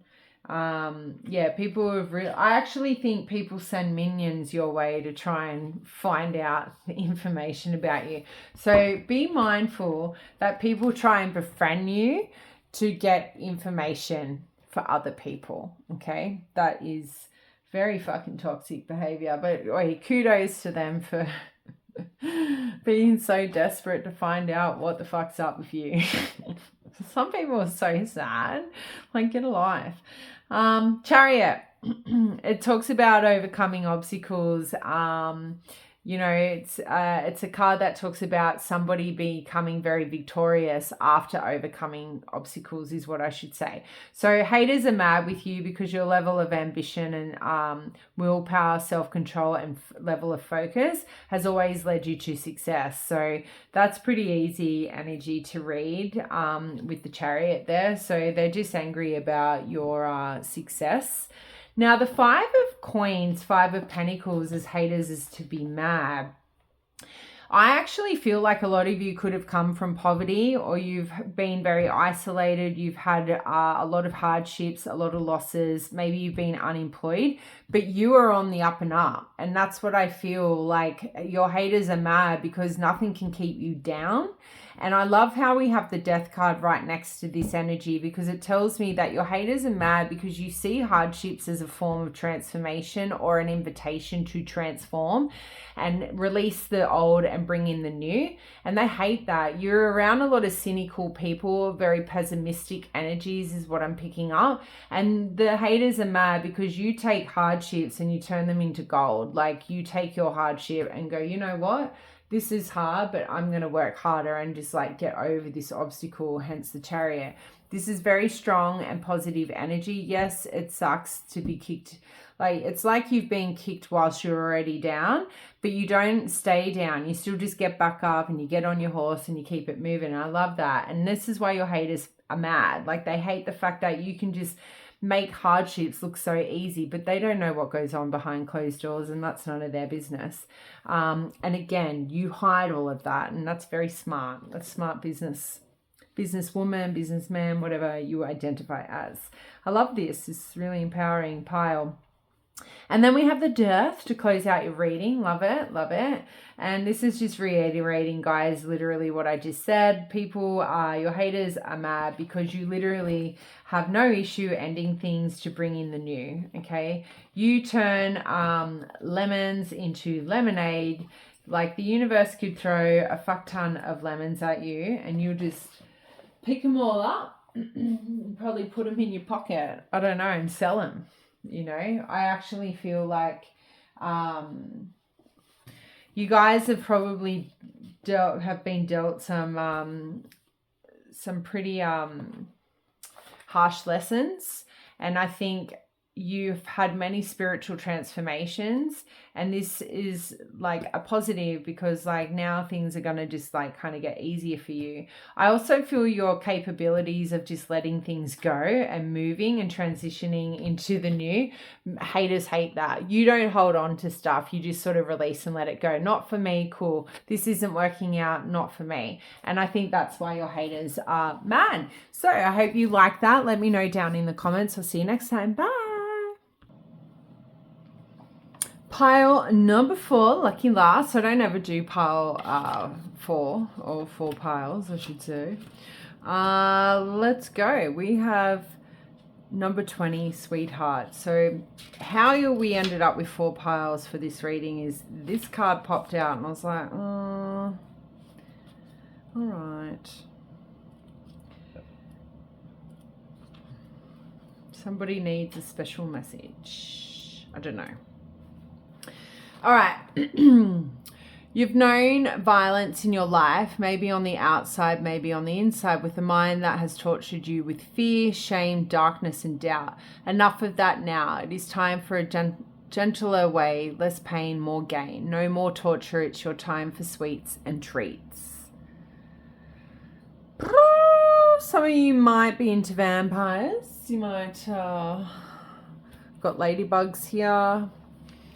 People have I actually think people send minions your way to try and find out the information about you. So be mindful that people try and befriend you to get information for other people. Okay, that is very fucking toxic behavior, but kudos to them for being so desperate to find out what the fuck's up with you. Some people are so sad. Like, get a life. Chariot. It talks about overcoming obstacles. It's a card that talks about somebody becoming very victorious after overcoming obstacles is what I should say. So haters are mad with you because your level of ambition and willpower, self-control and level of focus has always led you to success. So that's pretty easy energy to read with the Chariot there. So they're just angry about your success. Now, the Five of Coins, Five of Pentacles as haters is to be mad. I actually feel like a lot of you could have come from poverty or you've been very isolated. You've had a lot of hardships, a lot of losses. Maybe you've been unemployed, but you are on the up and up. And that's what I feel like. Your haters are mad because nothing can keep you down. And I love how we have the Death card right next to this energy because it tells me that your haters are mad because you see hardships as a form of transformation or an invitation to transform and release the old and bring in the new. And they hate that. You're around a lot of cynical people, very pessimistic energies is what I'm picking up. And the haters are mad because you take hardships and you turn them into gold. Like you take your hardship and go, you know what? This is hard, but I'm going to work harder and just like get over this obstacle, hence the Chariot. This is very strong and positive energy. Yes, it sucks to be kicked. Like it's like you've been kicked whilst you're already down, but you don't stay down. You still just get back up and you get on your horse and you keep it moving. And I love that. And this is why your haters are mad. Like they hate the fact that you can just make hardships look so easy, but they don't know what goes on behind closed doors, and that's none of their business. And again, you hide all of that, and that's very smart. That's smart businesswoman, businessman, whatever you identify as. I love this. It's really empowering pile. And then we have the Death to close out your reading. Love it, love it. And this is just reiterating, guys, literally what I just said. People your haters are mad because you literally have no issue ending things to bring in the new, okay? You turn lemons into lemonade. Like the universe could throw a fuck ton of lemons at you and you'll just pick them all up and probably put them in your pocket, I don't know, and sell them. You know, I actually feel like you guys have probably been dealt some pretty harsh lessons, and I think you've had many spiritual transformations, and this is like a positive because like now things are going to just like kind of get easier for you. I also feel your capabilities of just letting things go and moving and transitioning into the new. Haters hate that. You don't hold on to stuff. You just sort of release and let it go. Not for me, cool. This isn't working out, not for me. And I think that's why your haters are mad. So I hope you like that. Let me know down in the comments. I'll see you next time. Bye. Pile number 4, lucky last. So I don't ever do pile 4 or 4 piles, I should say. Let's go. We have number 20, sweetheart. So how we ended up with 4 piles for this reading is this card popped out and I was like, oh, all right. Somebody needs a special message. I don't know. All right. You've known violence in your life, maybe on the outside, maybe on the inside, with a mind that has tortured you with fear, shame, darkness, and doubt. Enough of that now. It is time for a gentler way, less pain, more gain. No more torture. It's your time for sweets and treats. Some of you might be into vampires. You might got ladybugs here.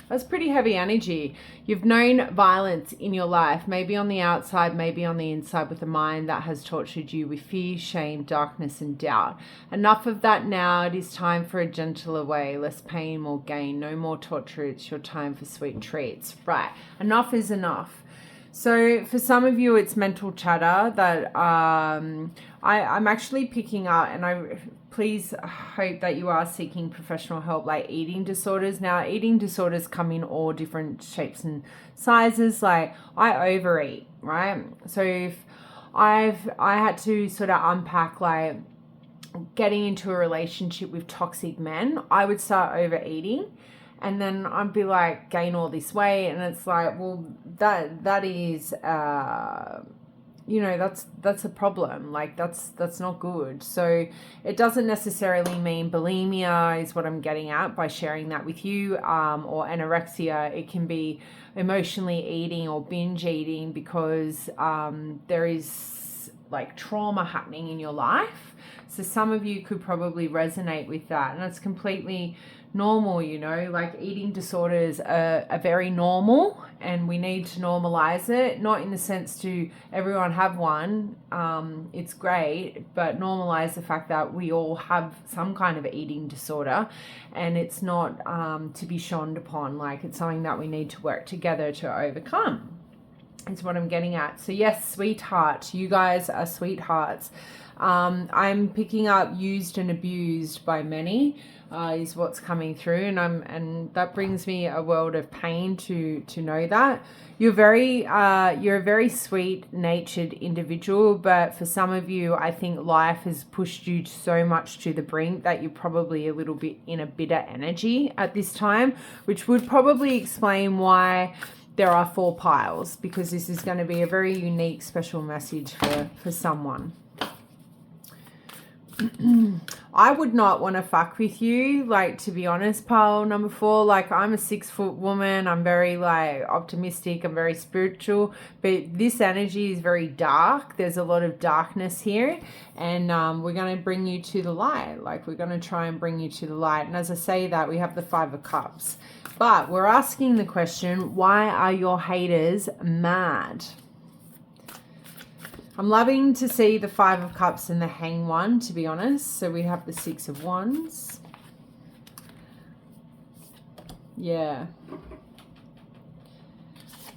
That's pretty heavy energy. You've known violence in your life, maybe on the outside, maybe on the inside, with a mind that has tortured you with fear, shame, darkness, and doubt. Enough of that now. It is time for a gentler way, less pain, more gain. No more torture. It's your time for sweet treats. Right. Enough is enough. So for some of you, it's mental chatter that I'm actually picking up, and I please hope that you are seeking professional help, like eating disorders. Now, eating disorders come in all different shapes and sizes. Like I overeat, right? So if I had to sort of unpack like getting into a relationship with toxic men, I would start overeating. And then I'd be like, gain all this weight. And it's like, well, that is, that's a problem. Like that's not good. So it doesn't necessarily mean bulimia is what I'm getting at by sharing that with you, or anorexia. It can be emotionally eating or binge eating because there is like trauma happening in your life. So some of you could probably resonate with that, and it's completely normal, like eating disorders are very normal, and we need to normalize it, not in the sense to everyone have one, it's great, but normalize the fact that we all have some kind of eating disorder, and it's not to be shunned upon. Like it's something that we need to work together to overcome, is what I'm getting at. So yes, sweetheart, you guys are sweethearts. I'm picking up used and abused by many, is what's coming through, and that brings me a world of pain to know that you're a very sweet natured individual, but for some of you, I think life has pushed you so much to the brink that you're probably a little bit in a bitter energy at this time, which would probably explain why there are 4 piles, because this is going to be a very unique, special message for someone. I would not want to fuck with you, like, to be honest, pile number 4. Like, I'm a 6-foot woman. I'm very, like, optimistic. I'm very spiritual. But this energy is very dark. There's a lot of darkness here. And we're going to bring you to the light. Like, we're going to try and bring you to the light. And as I say that, we have the 5 of Cups. But we're asking the question, why are your haters mad? I'm loving to see the 5 of Cups and the Hang one, to be honest. So we have the 6 of Wands. Yeah.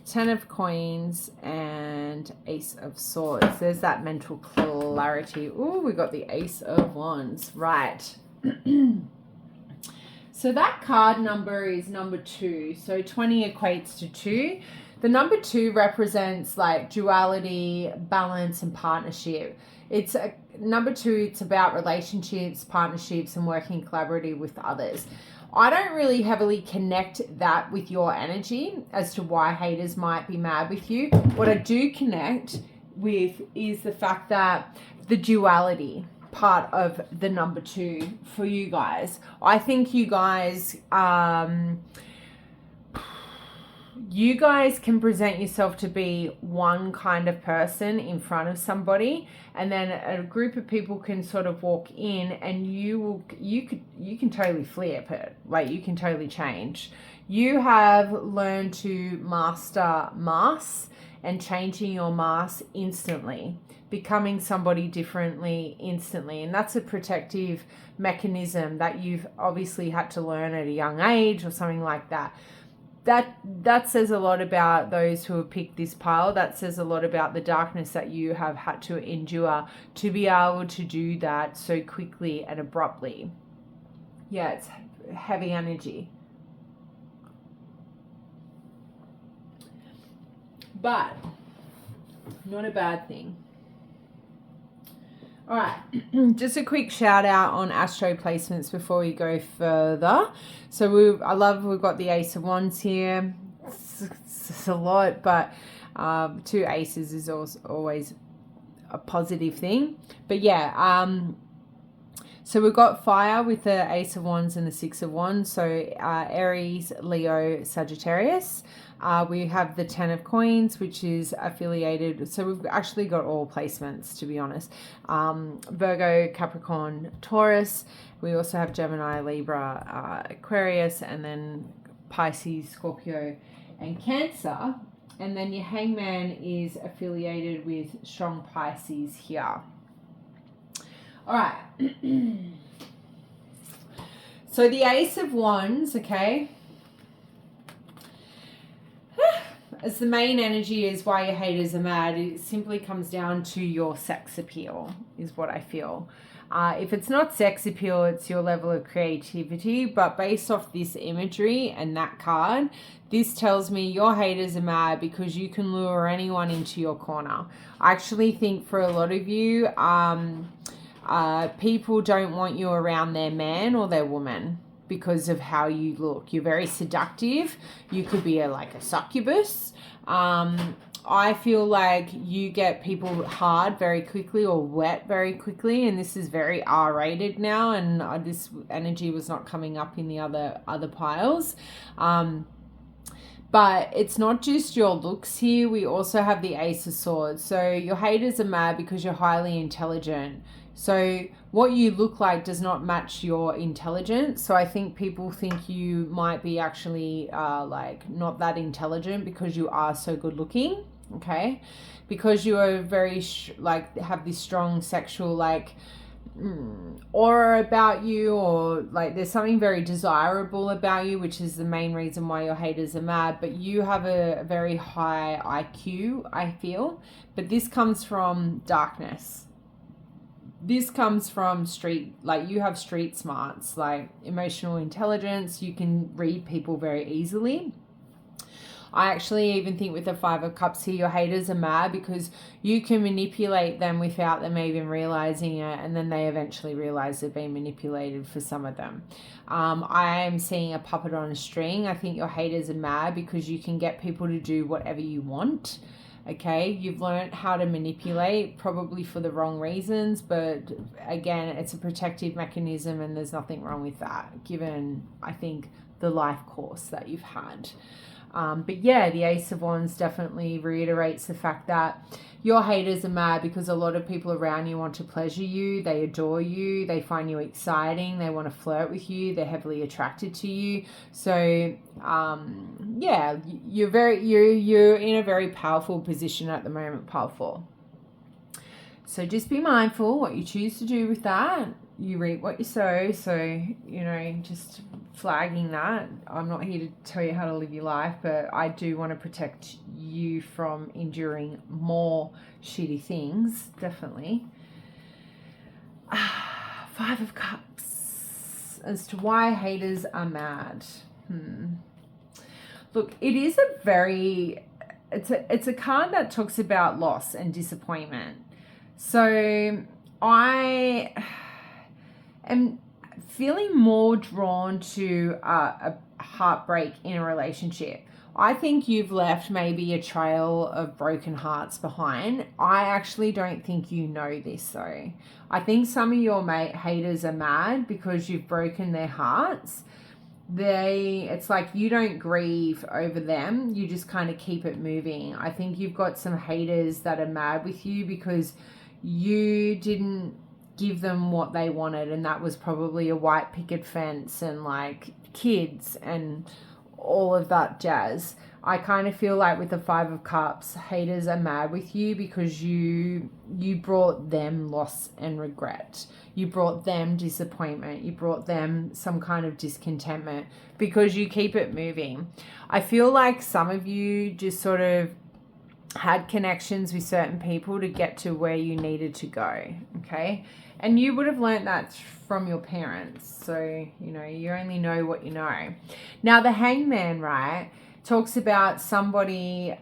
10 of Coins and Ace of Swords. There's that mental clarity. Ooh, we got the Ace of Wands. Right. So that card number is number 2. So 20 equates to 2. The number 2 represents like duality, balance, and partnership. It's number 2. It's about relationships, partnerships, and working collaboratively with others. I don't really heavily connect that with your energy as to why haters might be mad with you. What I do connect with is the fact that the duality part of the number 2 for you guys. I think you guys can present yourself to be one kind of person in front of somebody, and then a group of people can sort of walk in, and you can totally flip it. Like, you can totally change. You have learned to master masks and changing your mask instantly, becoming somebody differently instantly. And that's a protective mechanism that you've obviously had to learn at a young age or something like that. That says a lot about those who have picked this pile. That says a lot about the darkness that you have had to endure to be able to do that so quickly and abruptly. Yeah, it's heavy energy. But not a bad thing. All right, just a quick shout out on astro placements before we go further. So we've got the Ace of Wands here. It's a lot, but 2 aces is always a positive thing. But yeah, so we've got fire with the Ace of Wands and the 6 of Wands. So Aries, Leo, Sagittarius. We have the 10 of Coins, which is affiliated. So we've actually got all placements, to be honest. Virgo, Capricorn, Taurus. We also have Gemini, Libra, Aquarius, and then Pisces, Scorpio, and Cancer. And then your Hangman is affiliated with strong Pisces here. All right. So the Ace of Wands, okay, as the main energy is why your haters are mad, it simply comes down to your sex appeal, is what I feel. If it's not sex appeal, it's your level of creativity. But based off this imagery and that card, this tells me your haters are mad because you can lure anyone into your corner. I actually think for a lot of you, people don't want you around their man or their woman because of how you look. You're very seductive. You could be like a succubus. I feel like you get people hard very quickly or wet very quickly, and this is very R-rated now, and this energy was not coming up in the other piles. But it's not just your looks here. We also have the Ace of Swords. So your haters are mad because you're highly intelligent. So what you look like does not match your intelligence. So I think people think you might be actually like not that intelligent because you are so good looking, okay? Because you are very have this strong sexual aura about you, or like there's something very desirable about you, which is the main reason why your haters are mad. But you have a very high IQ, I feel. But this comes from darkness. This comes from you have street smarts, like emotional intelligence. You can read people very easily. I actually even think with the 5 of Cups here, your haters are mad because you can manipulate them without them even realizing it, and then they eventually realize they've been manipulated for some of them. I am seeing a puppet on a string. I think your haters are mad because you can get people to do whatever you want. Okay, you've learned how to manipulate, probably for the wrong reasons, but again, it's a protective mechanism and there's nothing wrong with that, given, I think, the life course that you've had. But yeah, the Ace of Wands definitely reiterates the fact that your haters are mad because a lot of people around you want to pleasure you, they adore you, they find you exciting, they want to flirt with you, they're heavily attracted to you. So yeah, you're in a very powerful position at the moment, pile 4. So just be mindful what you choose to do with that. You reap what you sow. So, just flagging that. I'm not here to tell you how to live your life, but I do want to protect you from enduring more shitty things, definitely. 5 of Cups. As to why haters are mad. Look, it is it's a card that talks about loss and disappointment. So I am feeling more drawn to a heartbreak in a relationship. I think you've left maybe a trail of broken hearts behind. I actually don't think you know this though. I think some of your haters are mad because you've broken their hearts. It's like you don't grieve over them. You just kind of keep it moving. I think you've got some haters that are mad with you because you didn't give them what they wanted, and that was probably a white picket fence and like kids and all of that jazz. I kind of feel like with the 5 of Cups, haters are mad with you because you brought them loss and regret. You brought them disappointment. You brought them some kind of discontentment because you keep it moving. I feel like some of you just sort of had connections with certain people to get to where you needed to go, okay? And you would have learned that from your parents. So, you only know what you know. Now, the Hangman, right, talks about somebody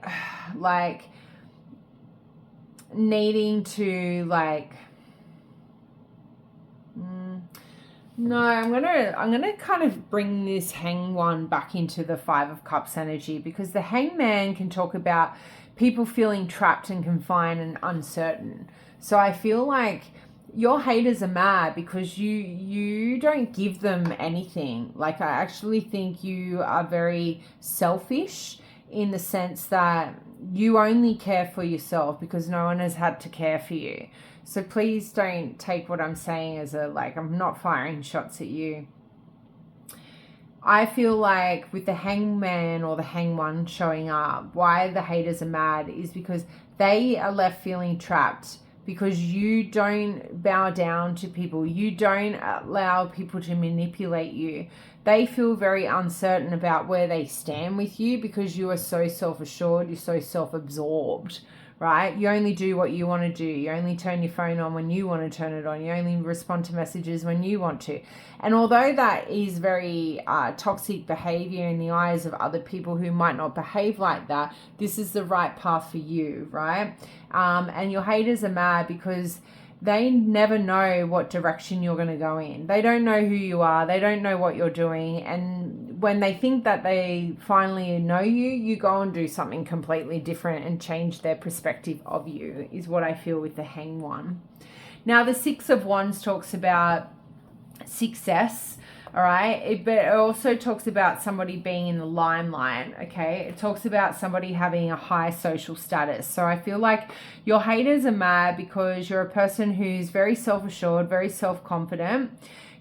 like needing to No, I'm gonna kind of bring this hang one back into the Five of Cups energy, because the hangman can talk about people feeling trapped and confined and uncertain. So I feel like your haters are mad because you don't give them anything. Like, I actually think you are very selfish in the sense that you only care for yourself because no one has had to care for you. So please don't take what I'm saying as I'm not firing shots at you. I feel like with the hangman or the hang one showing up, why the haters are mad is because they are left feeling trapped, because you don't bow down to people. You don't allow people to manipulate you. They feel very uncertain about where they stand with you because you are so self-assured, you're so self-absorbed, right? You only do what you want to do. You only turn your phone on when you want to turn it on. You only respond to messages when you want to. And although that is very toxic behavior in the eyes of other people who might not behave like that, this is the right path for you, right? And your haters are mad because they never know what direction you're going to go in. They don't know who you are. They don't know what you're doing. And when they think that they finally know you, you go and do something completely different and change their perspective of you, is what I feel with the hang one. Now, the Six of Wands talks about success. All right. But it also talks about somebody being in the limelight. Okay. It talks about somebody having a high social status. So I feel like your haters are mad because you're a person who's very self-assured, very self-confident.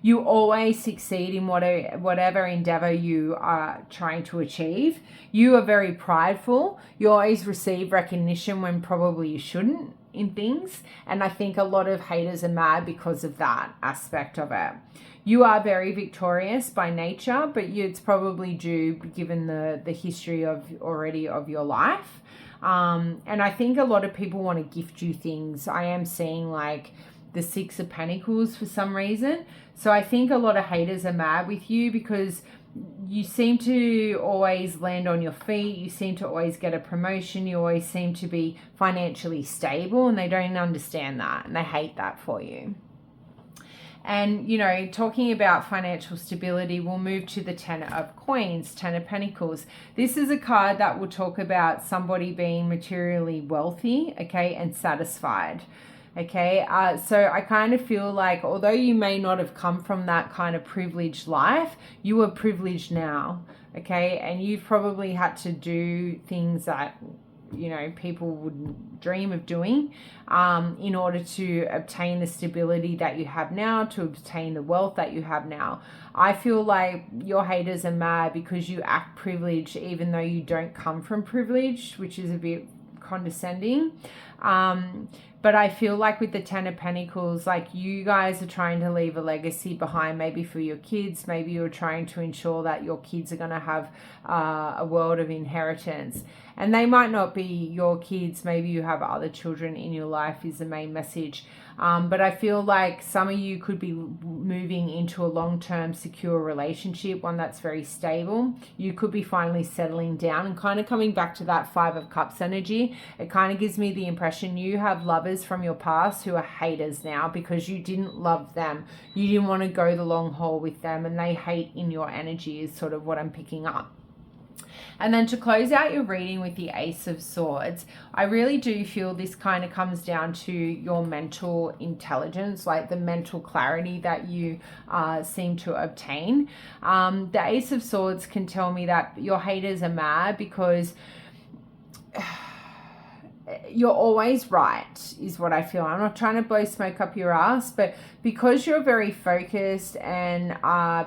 You always succeed in whatever endeavor you are trying to achieve. You are very prideful. You always receive recognition when probably you shouldn't in things. And I think a lot of haters are mad because of that aspect of it. You are very victorious by nature, but it's probably due given the history of your life. And I think a lot of people want to gift you things. I am seeing like the Six of Pentacles for some reason. So I think a lot of haters are mad with you because you seem to always land on your feet. You seem to always get a promotion. You always seem to be financially stable, and they don't understand that, and they hate that for you. And, you know, talking about financial stability, we'll move to the Ten of Coins, Ten of Pentacles. This is a card that will talk about somebody being materially wealthy, okay, and satisfied. Okay, so I kind of feel like although you may not have come from that kind of privileged life, you are privileged now, okay? And you've probably had to do things that, you know, people wouldn't dream of doing in order to obtain the stability that you have now, to obtain the wealth that you have now. I feel like your haters are mad because you act privileged even though you don't come from privilege, which is a bit condescending. But I feel like with the Ten of Pentacles, like you guys are trying to leave a legacy behind, maybe for your kids. Maybe you're trying to ensure that your kids are going to have a world of inheritance. And they might not be your kids. Maybe you have other children in your life is the main message. But I feel like some of you could be moving into a long-term secure relationship, one that's very stable. You could be finally settling down and kind of coming back to that Five of Cups energy. It kind of gives me the impression you have lovers from your past who are haters now because you didn't love them. You didn't want to go the long haul with them, and they hate in your energy is sort of what I'm picking up. And then to close out your reading with the Ace of Swords, I really do feel this kind of comes down to your mental intelligence, like the mental clarity that you seem to obtain. The Ace of Swords can tell me that your haters are mad because you're always right, is what I feel. I'm not trying to blow smoke up your ass, but because you're very focused and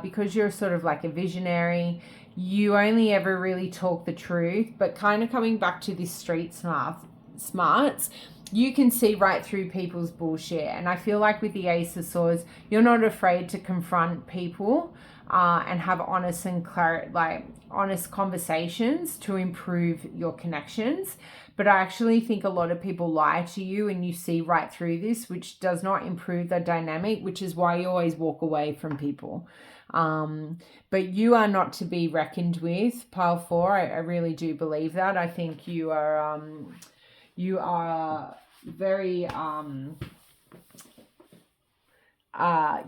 because you're sort of like a visionary, you only ever really talk the truth. But kind of coming back to this street smarts, you can see right through people's bullshit. And I feel like with the Ace of Swords, you're not afraid to confront people and have honest conversations to improve your connections. But I actually think a lot of people lie to you and you see right through this, which does not improve the dynamic, which is why you always walk away from people. But you are not to be reckoned with, Pile 4. I really do believe that. I think you are very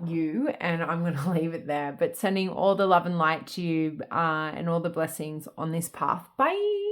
you, and I'm going to leave it there. But sending all the love and light to you and all the blessings on this path. Bye.